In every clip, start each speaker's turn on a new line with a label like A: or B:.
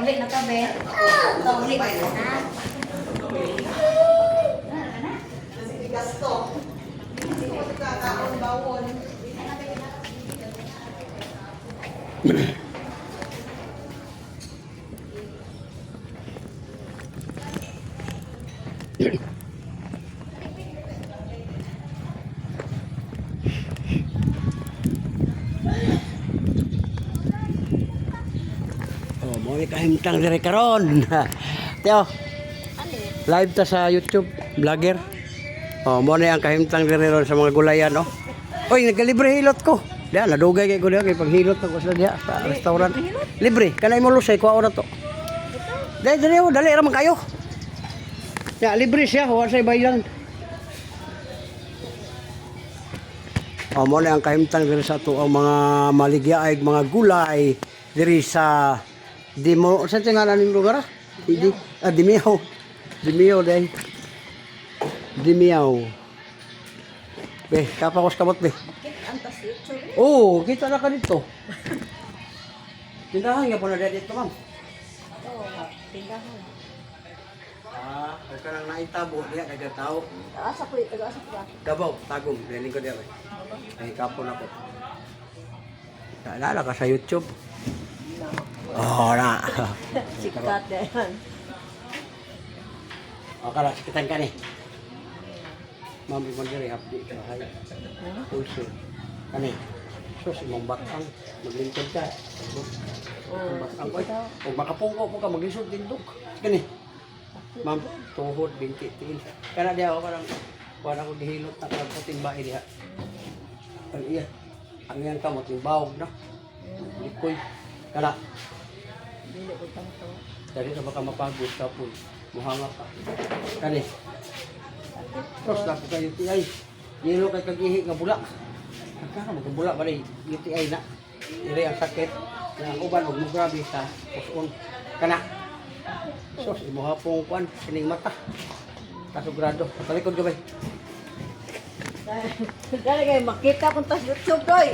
A: uli na tabi. Ito uli ba na?
B: Gasto. Hindi ko kakaon bawon.
C: Oh, mo ni kahimtang dire karon. Teo. Live ta sa YouTube, vlogger. Oh, mo ni ang kahimtang dire ron sa mga gulayan, oh. Oy, nagalibre hilot ko. Diya, nadugay kay ko diya kay paghilot ko sa diya sa restaurant. Libre, kanay mo lusay ko ora to. Dali ra man kayo. Ya, libre siya, wa say bayan. Oh, mo ni ang kahimtang dire sa to ang mga maligyaay, mga gulay diri sa Dimo, sa tingalan ng lugar? Dimiao. Dimiao day. Dimiao. Be, kapakos kamot be. Oh, kita na ka dito. Tindahan nga po na dito, ma'am.
A: Oo, tindahan.
C: Ay ka nang naitabo, diya nagatao.
A: Asa ko ito, asa ko.
C: Gabaw, tagong, lening ko diya. Ay, kapon ako. Naalala ka sa YouTube. Oh, na.
A: Sikat yan.
C: O, kala, sikitan ka ni. Ma'am, ibang diri, update ka. Hay. Pulso. Kani. Sus, imong batang. Maglingkod ka. Ang batang ko. Kung makapungko mo ka, maglisod din duk. Kani. Ma'am, tuhod, binti, tingin. Kana diya ako parang, kuha na ko gihilot na karang puting bae diya. Ang iya. Ang iyan ka mo, timbawag na. Likoy. Kana.
A: Dili ko tanto.
C: Dari na baka mapagod ka po. Muhanga ka. Kani. Tapos na po kayo UTI. Yelo kay kagihi nga bulak. Kaka mo kung bulak ba rin UTI na. Iri ang sakit. Ang uban og mo grabe sa puson. Kana. Sos imo hapong kuan kining mata. Kasugrado. Talikod gabay.
A: Dali kayo makita kung tas YouTube doy.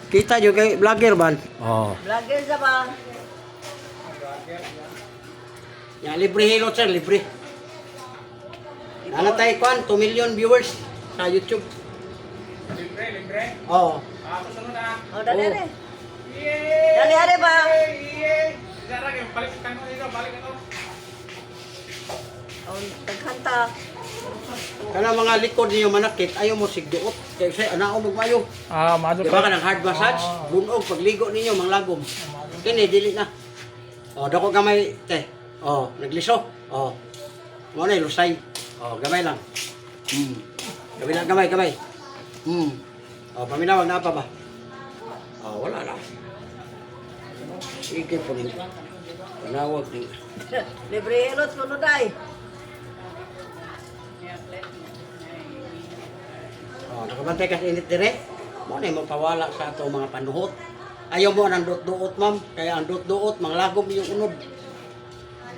C: Kita juga kay vlogger ban. Oh.
A: Vlogger sa ba?
C: Ya libre hilot sir, libre. Ano tayo kuan 2 million viewers sa YouTube.
D: Libre.
C: Oh.
D: Masunod na.
A: O, dali
C: Oh.
A: rin. Dali are ba?
D: Dara kayo, balik ka mo dito, balik ka to.
A: O, tagkanta.
C: Kana mga likod niyo manakit, ayaw mo sigduot. Kaya say anao magmayo.
D: Madyo
C: Di ba ka ng hard massage? Bunog pagligo ninyo manglagom. Kini dili na. Oh, dako gamay te. Oh, nagliso. Oh. Mo na lusay. Oh, gamay lang. Gamay lang gamay. Oh, paminawag na pa ba? Oh, wala na. Sige po rin. Panawag din.
A: Libre hilot mo no day.
C: Oh, nakabantay ka sa init dire. Mo na magpawala sa ato mga panuhot. Ayaw mo ng dot-duot, ma'am. Kaya ang dot-duot, manglagom yung unod.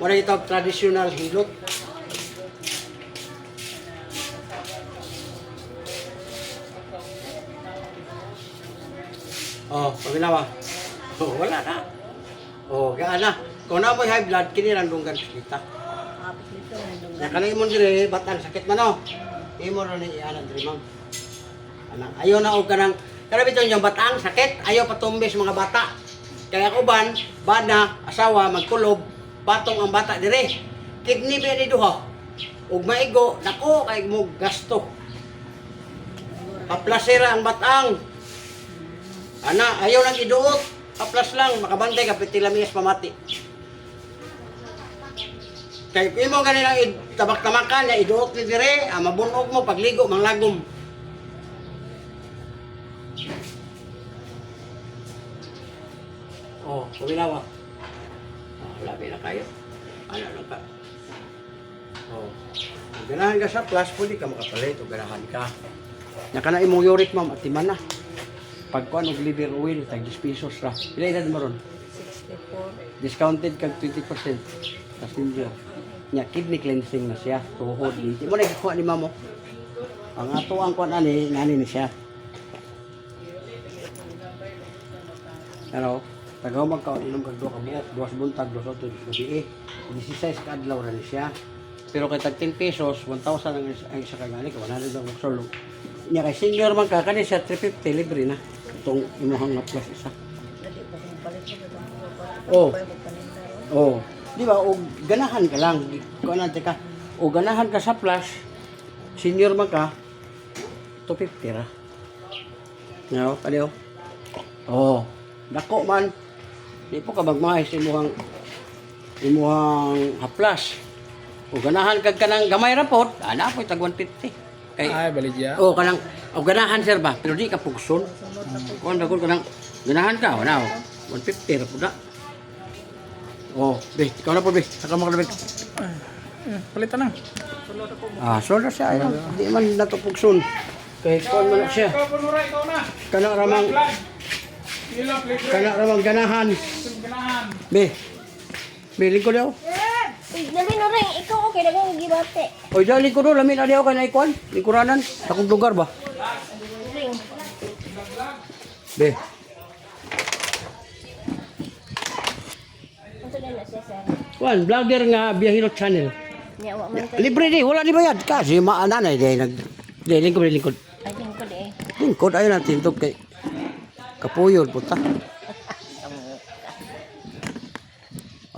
C: Wala ito traditional hilot. Oh, paginawa. Oh, wala na. Oh, gaan na. Kung na mo high blood, kini lang dunggan kita.
A: Tapos nito, nandun
C: Na kanay mo dire, batan sakit man no. Imo ra ni anan dire, ma'am. Anak, ayaw na og kanang kada bitaw yung batang sakit, ayaw patumbis mga bata. Kaya ko bana, asawa magkulob, patong ang bata dire. Kidney ba ni duha? Ug maigo, nako kay mo gasto. Paplasera ang batang. Ana, ayaw lang iduot. Paplas lang, makabantay ka pitilamis pamati. Kay imo ganina tabak-tamakan na iduot ni dire, mabunog mo pagligo manglagom. Oh, kuminawa. Oh, labi na kayo. Ano lang ka? Oh. Ganahan ka sa plus, pwede ka makapalit o ganahan ka. Nakana imong uric, ma'am, at timan na. Pagkuhan og liver oil, tag 10 pesos ra. Pila edad mo ron?
A: 64.
C: Discounted kag 20%. Passenger. Nya kidney cleansing na siya. Tuhod. Di mo na ikuha ni mamo. Ang ato ang kuan ani, nani ni siya. Ano? Tagaw magkaon inom kag duha ka buok, duwas buntag, duwas otod gabi. 16 ka adlaw ra ni siya. Pero kay tag 10 pesos, 1,000 ang isa ka gani, 100 ang magsolo. Nya kay senior man ka kani siya 350 libre na. Itong imuhang na plus isa.
A: Dali pa kung palit mo na
C: Oh.
A: pa magpaninda.
C: Oh, di ba? O ganahan ka lang. Kung ano ka, o ganahan ka sa plus, senior man ka, 250 ra. No, kaniyo. Oh, dako man. Di po ka magmahis imuhang haplas. O ganahan kag kanang gamay ra pod, ana po tag 150. Kay
D: Ay, baligya.
C: o kanang o ganahan sir ba, pero di ka pugson. Kung dagol kanang ganahan ka, wala 150 ra pod na. Oh, be, ikaw na po be. Saka mo kalabit.
D: Palitan na.
C: Ah, so na siya. Ayun. Di man natupugson. Kay kung man siya.
D: Ikaw, Punura, ikaw na.
C: Kana ramang
D: Ilap, libre.
C: kana ramang ganahan.
D: Ganahan.
C: Be. Be lingkod daw.
B: Dali na rin, ikaw okay na kang gibate.
C: Oy, dali lingkod daw lamin ali ako kay naikon. Lingkuranan sa kong lugar ba?
B: Ring.
C: Be.
B: Ano na siya, sir?
C: Wan, vlogger nga Biyahilot channel.
B: Nyawa man to.
C: Libre di, wala di bayad kasi maananay di nag di lingkod.
B: Ay, tingkod eh.
C: Lingkod ayo natin to kay kapuyod puta.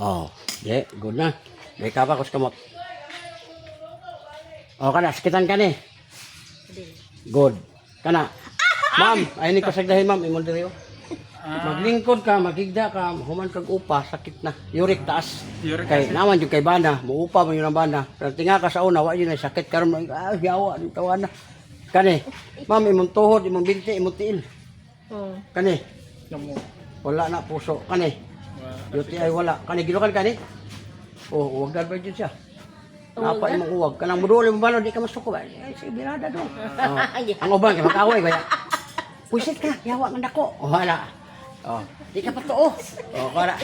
C: Oh, de, good na. Di ka pa kus kamot. Oh, kana sakitan ka ni. Good. Kana. Ma'am, ay ni kasagdahin ma'am, imong diri. Maglingkod ka, magigda ka, human kag upa, sakit na. Yurik taas.
D: Yurik
C: Kay naman jud kay bana, muupa man yun ang bana. Pero tinga ka sa una, wa yun ay sakit karon yawa, tawa na. Kani, ma'am, imong tuhod, imong binti, imong tiil. Kani,
D: Kamu.
C: wala na puso. Kani, yuti ay wala. Kani, ginukan kani? Oh, huwag ba dyan siya? Napa imong uwag. Kanang muduli mo ba, di ka masuko ba? Ay, sige, birada doon. Ang uban, kay mag-away, kaya. Puisit ka, yawa man ako. Oh, wala. Oh, di ka pa to, oh. Oh, kara.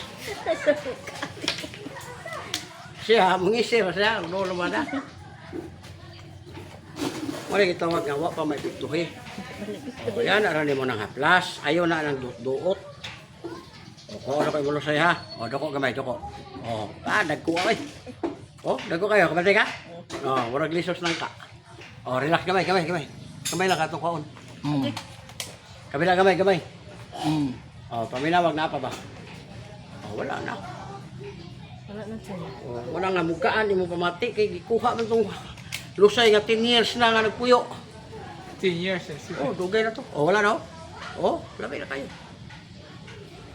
C: Siya, mangisir siya, lolo man na. Wala kitawag nga, wa pa may pituhi. O yan, arani mo ng haplas. Ayaw na ng duot. O, ano kayo mulo sa'yo ha? O, dako gamay, dako. O, dagko ay. O, dagko kayo, kamatay ka? O, murag lisos lang ka. O, relax gamay. Gamay lang katong kaon. Kabila gamay. O, paminawag na pa ba? O, wala na.
B: Wala na siya.
C: O, wala nga mukaan, di mo pamati. Kay gikuha man tong lusay nga 10 years na nga nagpuyo.
D: 10 years.
C: Oh, dugay na to. Oh, wala no? Oh, labi na kayo.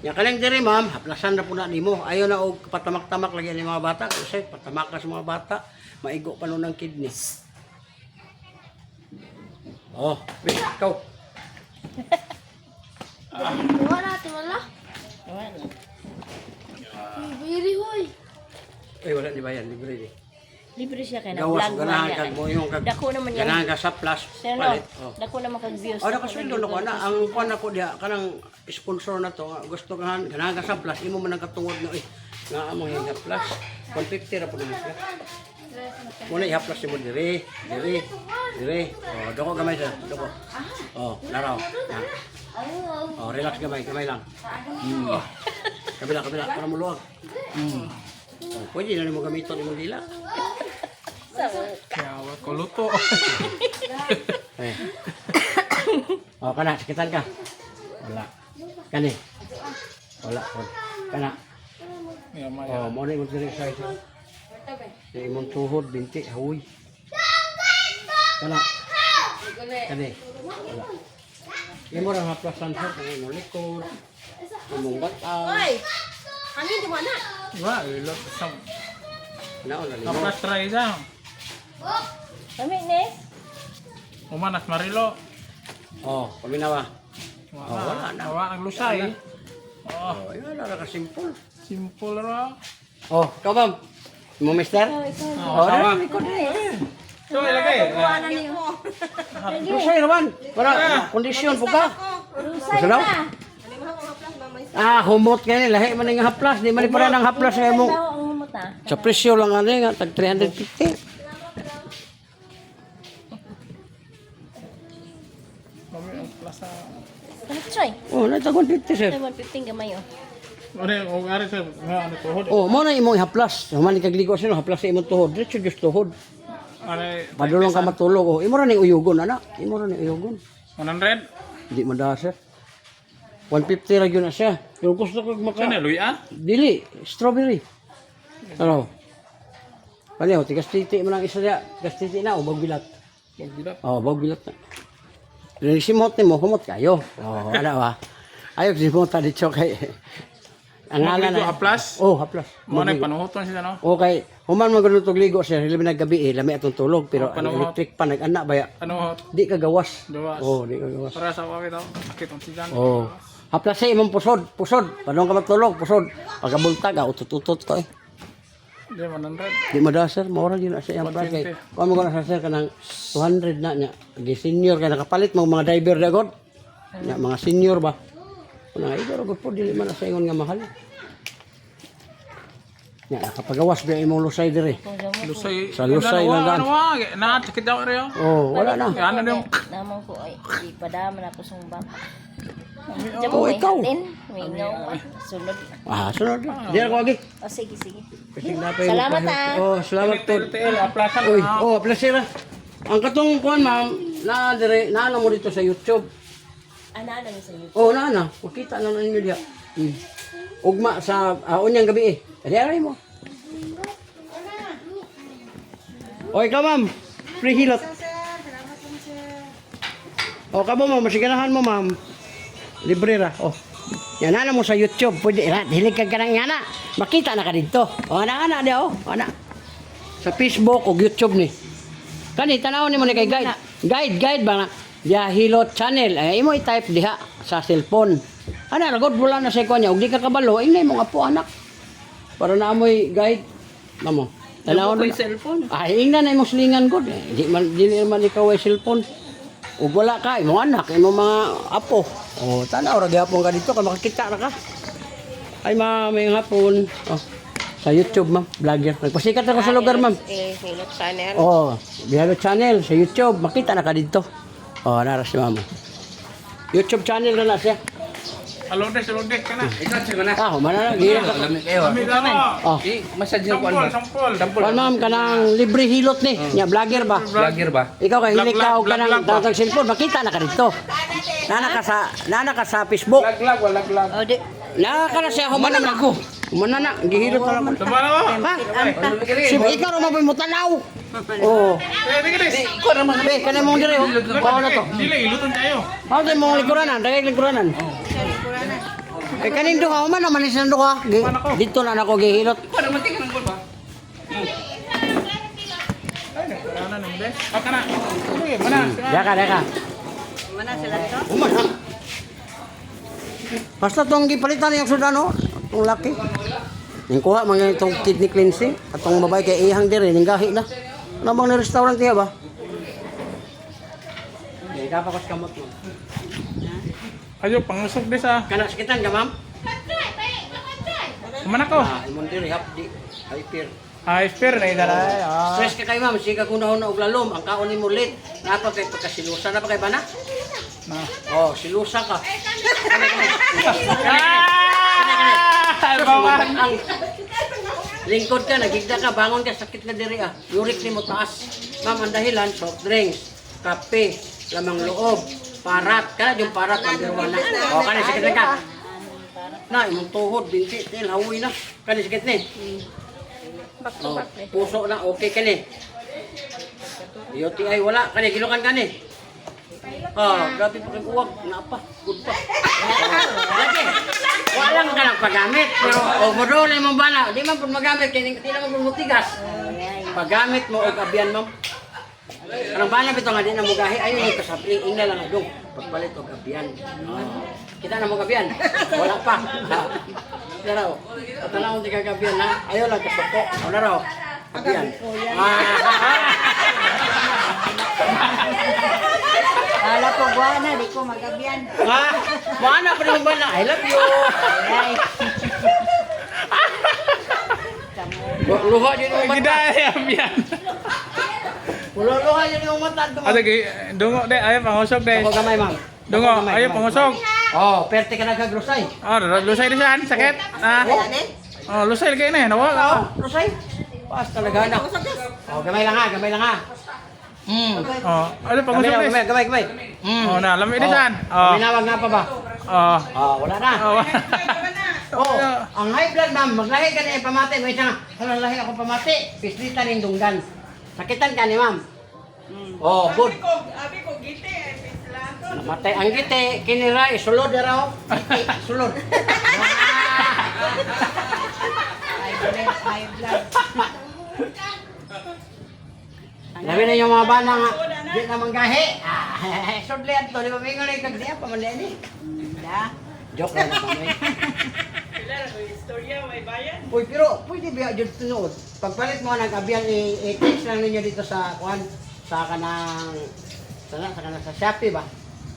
C: Yan ka lang diri, ma'am. Haplasan na po na nimo. Ayaw na og patamak-tamak lagi ni mga bata. Kasi patamak ka sa mga bata. Maigo pa nun ng kidney. Oh, wait, ikaw.
B: Wala natin, wala.
A: Wala.
B: Biri, hoy.
C: Eh, wala di ba yan? Libre di.
B: Libre siya kaya
C: Gawas,
B: na-vlog
C: ganahan
B: man
C: kag
B: yan.
C: mo yung kag...
B: Dako naman yan.
C: Ganahan ka sa plus.
B: Sir, no?
C: Palit. Oh.
B: Dako naman kag-views.
C: Oh, nakasundo na ko na. Ang kuan ako diha, kanang sponsor na to. Gusto ka ganahan ka sa plus. Imo man ang katungod na, nga among yung plus. 150 ra po naman siya. Muna i-plus mo diri. Oh, doko gamay siya. Doko. Oh, laraw. Oh, relax gamay lang. Kabila. Para muluwag. Oh, pwede na mo gamiton imong dila.
D: Kaya ko luto.
C: Eh. Oh, kana, sakitan ka. Wala. Kani. Wala. Kana. Oh, mo na imong diri sa isa. Sa imong tuhod, binti, hawi. Kana. Kani. Wala. Imo ra haplasan sa kung imong likod. Imong bataw.
B: Hoy! Hangin di mo na.
D: Wah, ilot.
C: Naon na limo.
D: Kaplas try daw.
B: Kami, ne?
D: Umanak marilo.
C: Oh, paminawa. wala na.
D: Wala ang lusay. Oh,
C: Oh, yun na ka simple.
D: simple ra.
C: Oh, ikaw ba? Mo mister? Oh,
D: sawa.
C: dali ko dali.
D: So, ilagay.
B: Kuha na niyo.
C: Lusay naman. Para kondisyon po ka.
B: Rusay
C: Gusto daw?
B: na.
C: Humot kaya lahi man nga haplas, di man para nang haplas kay mo.
B: Bawa ang humot ah.
C: Sa presyo lang ano nga tag 350.
D: Mami ang plaza.
B: Ano, Choy?
C: Oh, na tag 150 sir.
B: 115 gamay oh.
D: Ano yung ari sa mga ano tuhod?
C: Oh, mo na imong ihaplas. Human kagligo sino haplas sa imong tuhod. Diretso just tuhod.
D: Ano
C: Padulong ka matulog. Oh, imo ra ning uyugon ana. Imo ra ning uyugon.
D: 100?
C: Di madasa. 150 ra gyud na siya. Pero gusto ko maka
D: Saan luya?
C: dili strawberry. Ano? Kani ho, tigas titi man ang isa dia. Tigas titi na ubag bilat.
D: Pagbilat.
C: Oh, ubag bilat na. Pero simot ni mo humot kayo. Oh, ana ba? Ayo simot ta dito kay ang ngalan
D: Magligo, haplas?
C: Oh, haplas.
D: Mo na panuhoton sila no.
C: Okay, human magulutog ligo siya, labi na gabi lami atong tulog pero
D: Oh,
C: ang
D: panuhot.
C: electric pa nag-ana ba ya?
D: Panuhot.
C: Di ka gawas.
D: Gawas.
C: Oh, di ka gawas.
D: Para sa wakit ako. Akit ang sigan.
C: Oh. Haplas sa imong pusod. Padong ka matulog, pusod. Pagkabultag, utut-utut ko eh.
D: Di 100.
C: Di madasar, maura yun sa iyang brad kay. Kung mo ka nasasar ka ng 200 na niya. Di senior kay nakapalit mga diver na god. Nya mga senior ba? Mga iba ra po dili man sa ingon nga mahal. Nya nakapagawas ba imong lusay dire?
D: Lusay.
C: Sa lusay lang daan.
D: Ano wa? Na sakit daw rin.
C: Oh, wala na.
D: Ano yung
B: Naman ko ay ipadaman ako sa baka.
C: Oh, ikaw.
B: May no. Sunod.
C: Ah, sunod na. Di ako agi.
B: O sige, sige.
C: Kasi napay
B: Salamat, ah.
C: Oh, salamat po.
D: TL aplasan.
C: Uy, oh, plasira. Ang katong kuan ma'am, na dire, na mo dito sa YouTube.
B: Ana na sa YouTube.
C: Oh, na. Makita na ninyo diha. Ugma sa unyang gabi eh. Dali aray mo. Oy, ka ma'am. Free hilot. O, ka mo ma'am, masiganahan mo ma'am. Libre ra. Oh. Yan na mo sa YouTube. Pwede ra, hilig ka kanang yana. Makita na ka dito. O, ana di oh. Ana. Sa Facebook o YouTube ni. Kani tanaw ni mo ni kay guide. Guide ba na? Ya Hilot channel. Imo i-type diha sa cellphone. Ana ragod wala na sa kanya. Ug di ka kabalo, ingay mo nga po anak. Para na amoy guide. Namo. Tanaw ni cellphone. Ay ingna na imong silingan gud. Di man dili man ikaw ay cellphone. Ug wala ka imong anak, imong mga apo. Oh, tanaw ra gyapon ka dito ka makakita ra ka. Ay ma'am, may hapon. Oh. Sa YouTube ma'am, vlogger. Nagpasikat ako sa lugar ma'am.
A: Hilot channel.
C: Oh, Bihalo channel sa YouTube. Makita na ka dito. Oh, nara si mama. YouTube channel na siya.
D: Alondes ka na.
E: Ikaw siya mana.
C: Ah, mana na. Gila ka.
E: Lamig kayo.
D: Kami na.
C: Oh,
E: Massage niyo ko ano.
D: Sampol.
C: kuan ma'am kanang libre hilot ni. Nya vlogger ba?
E: Vlogger ba?
C: Ikaw kay hilik ka og kanang
D: Vlog ba?
C: tatag cellphone, makita na ka dito. Nana ka sa Facebook.
D: Lag, wala lag.
B: O di.
C: Nana ka na siya humana na ako. Humana na, gihilot na ako.
D: Tama na mo.
C: Ha? Si ikaw ra maboy mo tanaw. Oh.
E: Ikaw naman.
C: Be, kanay mong dire. Bawo na to.
D: Dili, iluton kayo.
C: How din mong likuranan, dagay likuranan. Eh kaning duha man naman isang duha. Dito na nako gihilot.
E: Ikaw naman tingnan ng gol ba?
D: Ano nang bes? Aka na. Uy, mana.
C: Daka.
A: Mana sila ito?
C: Uman ha. Basta tong gipalitan yung sudano, tong laki. Ning kuha mga itong kidney cleansing, atong babae kay ihang dire ning gahi na. Ano bang ni restaurant tiya ba? Di ka pa kas kamot mo.
D: Ayo, pangusok des ah.
C: Kana sakitan ka ma'am?
D: Kumana ko.
C: Ah, imong dire hapdi. Hyper.
D: Ah, spear na idala. Ah.
C: Stress ka kay ma'am, siga kunahon og lalom, ang kaon nimo late. Napa kay pagkasilusa na pa kay bana?
D: Na.
C: Oh, silusa ka.
D: Bawan.
C: Ang lingkod ka, nagigda ka, bangon ka, sakit na diri ah. Uric ni mo taas. Ma'am, ang dahilan, soft drinks, kape, lamang loob, parat. Kana yung parat, ang birwa na. O, kana sakit na ka. Na, imong tuhod, binti, til, hawi na. Kana sakit ni. Oh, puso na, okay ka ni. UTI, wala. Kana, gilukan ka ni. Ah, grabe pa kang uwag. Napa, good pa. Lagi, walang ka ng paggamit. Pero, overall, mo ba na? Di man po magamit, kaya di naman po mutigas. Paggamit mo o kabiyan mo. Anong bana bito nga di na mo gahi, ayun yung kasapling, ingna lang adong. Pagpalit o kabiyan. Kita na mo kabiyan. Wala pa. Ito raw. Patanawon di ka kabiyan ha. Ayaw lang kasoko. Ano raw? Kabiyan.
A: Ala ko buwana, di ko magabiyan.
C: Mana pa rin mo ba na? I love you.
A: Ay.
C: Luha din yung mata.
D: Gidaya yan.
C: Luha din yung mata.
D: Ate, dungo de, ayo pangusok de.
C: Ako gamay, ma'am.
D: Dungo, ayo pangusok.
C: Oh, perte ka nagkagrosay.
E: Oh, lusay din siya. Sakit. Ah. Oh, lusay kayo na eh. Nawa ka.
C: Oh, grosay. Pas talaga na. Oh, gamay lang ha, gamay lang ha.
E: Oh, ano pang
C: Gamay lang,
E: usap
C: gamay, gamay, gamay.
E: Oh, na, lamig din siya. Oh.
C: Minawag nga pa ba?
E: Oh.
C: Oh, wala na.
E: Oh.
C: Oh, ang high blood ma'am, maglahi ka na yung pamati. May isang, hala, lahi ako pamati. Pislita ng dunggan. Sakitan ka ni ma'am. Oh, good.
A: Abi ko gite ay pislato.
C: Namatay ang gite, kinira, isulod na raw. Gite, isulod.
A: High blood.
C: Labi na yung mga bana nga, di na manggahi. Sudli ato, di ba may ngulay kag diya, pamalian ni. Joke lang naman eh.
A: Istorya may bayan.
C: Uy, pero pwede ba dyan tunood? Pagpalit mo ng kabiyan, i-text lang ninyo dito sa kuhan, sa kanang, sa Shopee ba?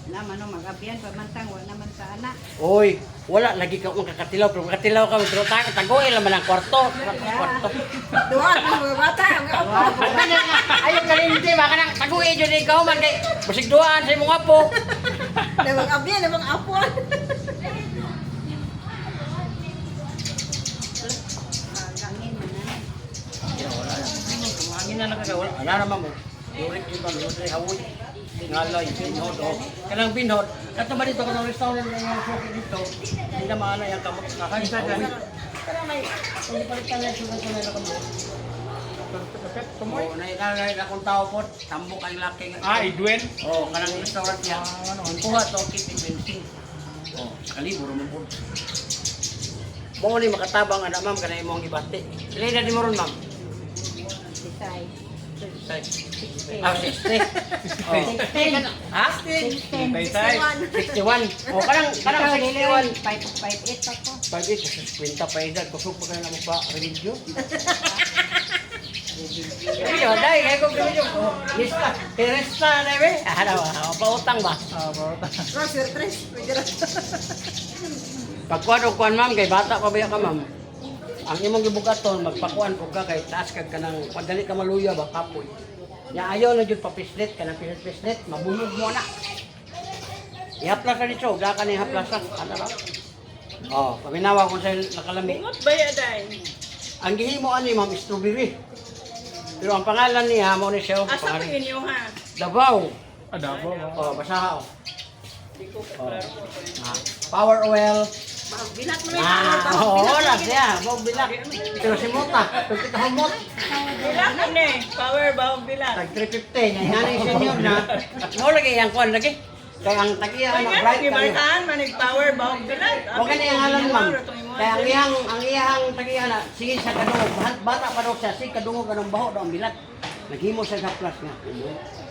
A: Naman no magabiyan pamantang wala naman sa anak.
C: Uy, wala, lagi ka makakatilaw, pero makatilaw ka, pero tagoy lang man ang kwarto. Kwarto.
A: Duha ang mga bata ang apo.
C: Ayaw kalimti, baka nang tagoy dyan ikaw man kay, basig duhaan sa imong apo.
A: Namang abiyan namang apo. Gangin man na.
C: Hangin na nakakawala. Wala naman mo. Lurik iba, lurik hawoy. Ngalay, binhod, oh. Kanang binhod. Kato ba dito, kanang restaurant na yung suki dito. Hindi na maana yung kamot kakain sa dyan. Kanang may, kung ipalitan na yung sugat ko na yung kamot. Oo, nailalay na akong tao po. Tambok ang laki.
E: Ah, Edwin.
C: Oo, kanang restaurant niya. Ang kuha to, keep it bensing. Oo, kaliburo mo po. Mo ni makatabang ana ma'am kanay imong gibati. Ilay na di mo ron ma'am.
A: Sisay.
C: Ah, 60. Oh. Ha?
A: 61.
C: 61. Oh, kanang 61.
A: 558 ako.
C: 58 kwenta pa edad kusog pa kana mo pa religion. Iyo, dai kay ko religion. Lista, teresta na be. Ano, pautang ba?
A: Grocery tres.
C: Pagkuan ma'am kay bata pa ba ka ma'am? Ang imong gibugaton magpakuan ko ka kay taas kag kanang padali ka maluya ba kapoy. Ya ayaw na jud papislit kanang pislit mabunog mo na. Ihaplas ka nito, ga ka ni haplas ka. Ano ba? Oh, paminawa ko sa nakalami.
A: Ngot baya day.
C: Ang gihimo ani ma'am strawberry. Pero ang pangalan niya mo ni siya
A: Asa ko inyo ha?
C: Davao.
E: Ada ba?
C: Oh, basaha oh. Power oil.
A: Bilat mo na
C: Wala siya. Bawag bilak. Pero si Mota, kung kita humot,
A: Bilat ni. Power ba bilat?
C: tag 350. Yan yung senior na. Mo lagi yung kuhan lagi. Kaya ang tagiya ang bright kayo.
A: Gimarkahan manig power ba bilat?
C: Huwag ka na yung halan ma'am. Kaya ang iyang tagiya na, sige sa kadungog. Bata pa daw siya, sige kadungog anong baho daw ang bilat. Naghimo siya sa plus nga.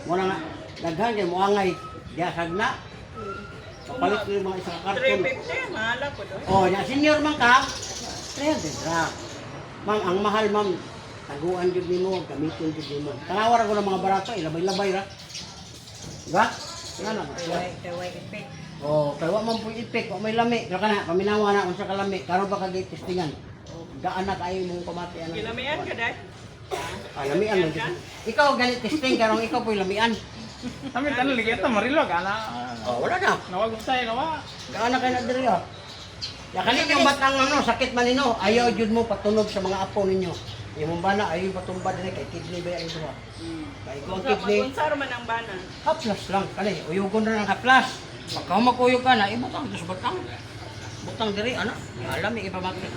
C: Muna nga, daghan kayo mo angay. Diyasag na. Kapalit ko yung mga isang karton.
A: 350 mahala ko do.
C: Oh, ya senior man ka. 300 ra. Ma'am, ang mahal ma'am. Taguan jud nimo, gamiton jud nimo. Tanawar ko ng mga barato, ilabay-labay ra. Diba? Ngano?
A: Kaway effect.
C: Oh, kay wa man puy ipik, wa may lami. Pero kana paminawa na unsa ka lami, karon pa kag testingan. Gaan na kayo mong pamati ano.
A: Kilamian ka day.
C: Lamian mo. Ikaw ganit testing karong ikaw puy lamian.
E: Kami tanong lagi ito, marilog. Ana.
C: Oh, wala na.
E: Nawag ko sa'yo, nawa.
C: Gaan na kayo na diri ah. Ya kanina yung batang ano, sakit man nino, ayaw jud mo patunog sa mga apo ninyo. Imong bana ayaw patumba diri kay kidney ba ang duha. Kay kung kidney,
A: Unsar man ang bana.
C: haplas lang kani, uyugon ra ng haplas. Pagka makuyog ka na, ibutang sa batang. Butang diri ana, alami ipamakit.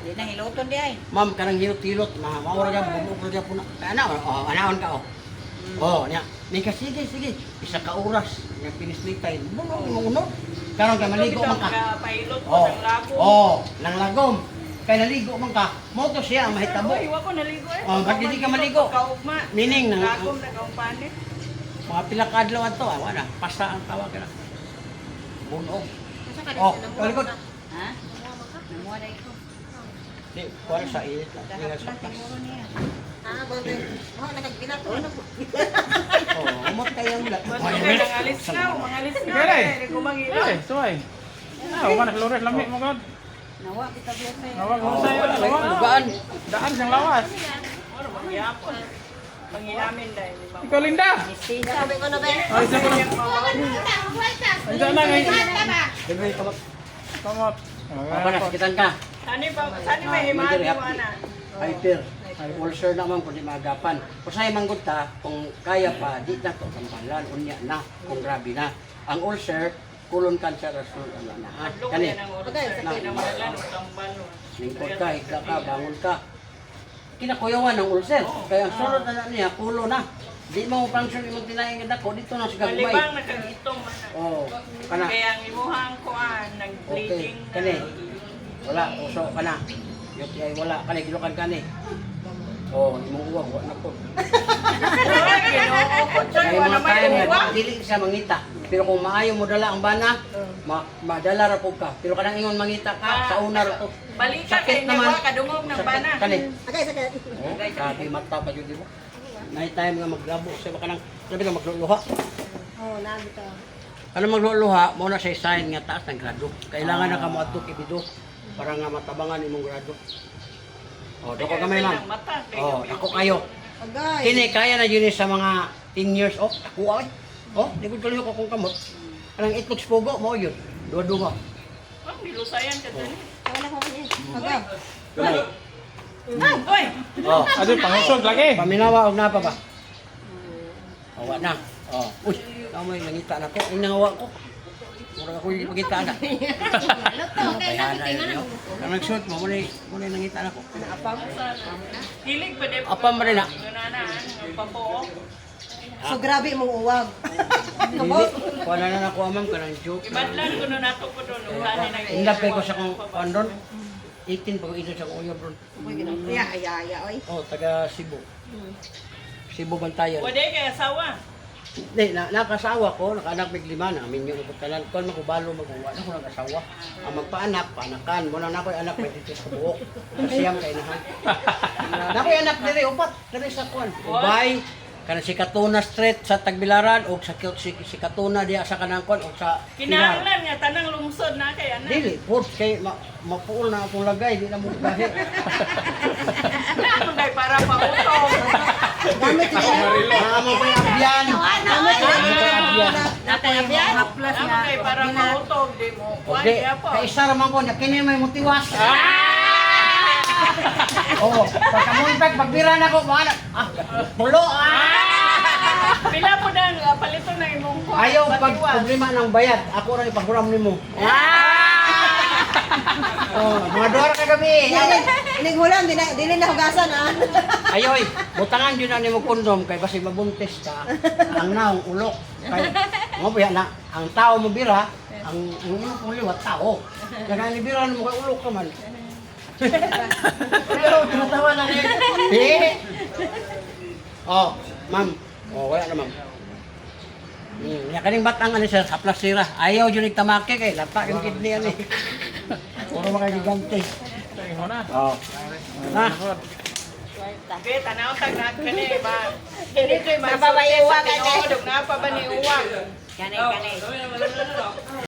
A: Di na hiluton di ay.
C: Ma'am kanang hilot-hilot, mga mawala ka bubog ra puna. Ana, oh, anaon ka oh. Oh, nya. Ni sige. Isa ka oras nga pinislitay. Bunong. Karon kay maligo man ka.
A: Pailot ko
C: Oh.
A: ng lago.
C: Oh, nang lagom. Kay naligo man ka. Mo to siya ang mahitabo.
A: Uy, wa ko naligo eh.
C: Oh, ba't hindi ka maligo?
A: Kaugma.
C: Meaning nang
A: Lagom na kaumpanit.
C: mga pila ka adlaw ato, wala. Pasta ang tawag kana. Bunog. Oh, kalikod.
A: Ha? Namuha na ito.
C: Di, kuha sa init lang. Ingat sa
A: Plastic
C: plas.
A: mo niya.
C: Oh, umot kayang lat.
A: Mangalis nga, mangalis nga.
E: Sige, Ray.
A: Hindi ko mangilaw.
E: Eh, suway. Ah, wala naklores, lami mo god.
A: Nawa kita biya.
E: Nawag ko sa'yo, nawag.
C: Dugaan.
E: Daan siyang lawas.
A: Ano mangyapon? Pangilamin dahil.
E: Ikaw, Linda.
A: Sabi ko na ba?
E: Ay, isa ko lang. Ay, isa na ngayon.
C: Dili kamot.
E: Kamot.
C: Apa na sakitan ka?
A: Sani may himali mo ana.
C: Hyper. Ulcer naman kung di maagapan. Usay manggod ta kung kaya pa di na to tambalan unya na kung grabe na. Ang ulcer colon cancer rason na ha. Kani. Lingkod ka, higla ka, bangon ka. Kinakuyawan ng ulcer. Kaya ang sunod na niya, kulo na. Di mo function imong tinaing dako dito na sa gagmay.
A: Malibang nakagitong man.
C: Oh, kana.
A: Kaya ang imuhang kuan
C: Okay,
A: nag-bleeding
C: kani. Wala, uso ka na. UTI wala, kani gilukan kani. Oh, imong uwag wa na po. Kaya mga kaya niya, dili siya mangita. Pero kung maayo mo dala ang bana, madala ra po ka. Pero kanang ingon mangita ka, sa una ra to.
A: Balik ka kay
C: naman.
A: nawa kadungog ng
C: Sakit,
A: bana.
C: Kani.
B: Sakit.
C: Oh, sabi mata pa yun, di ba? Night time nga maglabo siya baka nang sabi ka magluluha.
B: Oh, nabi ka.
C: Ano magluluha, mo na siya sign nga taas ng grado. Kailangan na ka mo ato kibido para nga matabangan imong grado. Oh, dako gamay ma'am. Oh, ako kayo. Kini kaya na yun sa mga 10 years old. Ako ay. Oh, di ko tuloy ko kung kamot. Anong itlog spogo mo yun. Duwa-duwa.
A: Ang nilusayan ka dyan.
B: Wala ko kanya.
C: Gamay.
A: Oy!
C: Oh,
E: Ado pangusog lagi.
C: paminawa og napa ba? Awa na. Oh, uy, kamoy nangita na ko. Inangawa ko. Mura ako yung pagkita na. Bayana yun. Nang nagsuot mo, muna nangita na ko.
A: Hilig pa din.
C: Apa mo rin na?
A: Nanaan, ang papo.
B: So grabe mong uwag.
C: Dili. Kuha na na ako amam ka ng joke.
A: Ibadlan ko na nato ko doon. Ugani na
C: Inlapay ko sa kong pandon. 18 pag ito sa kong uyo bro.
B: Ay, oy.
C: Oh, taga Cebu. Cebu Bantayan.
A: Pwede kay asawa.
C: Hindi, nakasawa ko, nakaanak may 5 na. Amin yung nagputalan. Kung makubalo magawa na ko nag-asawa. Ang magpaanak, paanakan. Muna na ko yung anak may dito sa buhok. Kasiyam kay nahan. Na ko yung anak diri, upat. Diri sa kuwan. Ubay, kana si Katuna Street sa Tagbilaran o sa si Katuna diya sa kanangkon o sa Pinar.
A: Kinahanglan nga tanang lungsod na kay anak.
C: Dili, food kay mapuol na akong lagay, di na mo gahi.
A: Ano kay para pautong.
B: Gamit
C: Amo pa yung abyan.
A: Nakayabyan. Ano kay para pautong di mo.
C: Okay,
A: Kuya po.
C: kay isa raman ko, kini may mutiwas. Oo, pagka mo impact, pagbira na ko, mga anak, pulo,
A: Pila po nang palito na imong kuha.
C: Ayaw pag problema ng bayad, ako rin ipaguram ni mo. Oh, mga duwar ka gabi.
B: Inighulan, dili na hugasan ha.
C: Ayoy, butangan yun na ni mo kondom, kay basi mabuntis ka, ang naong ulok. Kay, mo ba na, ang tao mo bira, ang ino kong liwat, tao. Kaya nibira mo kay ulok ka man. Pero, tumatawa na rin. Oh, ma'am. Oh, wala na ma'am. Kaning batang ano siya, sa plasira. Ayaw yun nagtamake kay lata yung kidney yan eh. Puro mga gigante.
E: Tingin mo na.
C: Oh. Na.
A: Okay, tanaw tag na kani ba. Kini kay
B: Napabayuwa ka,
A: Dog na pa ba ni uwag? Kani.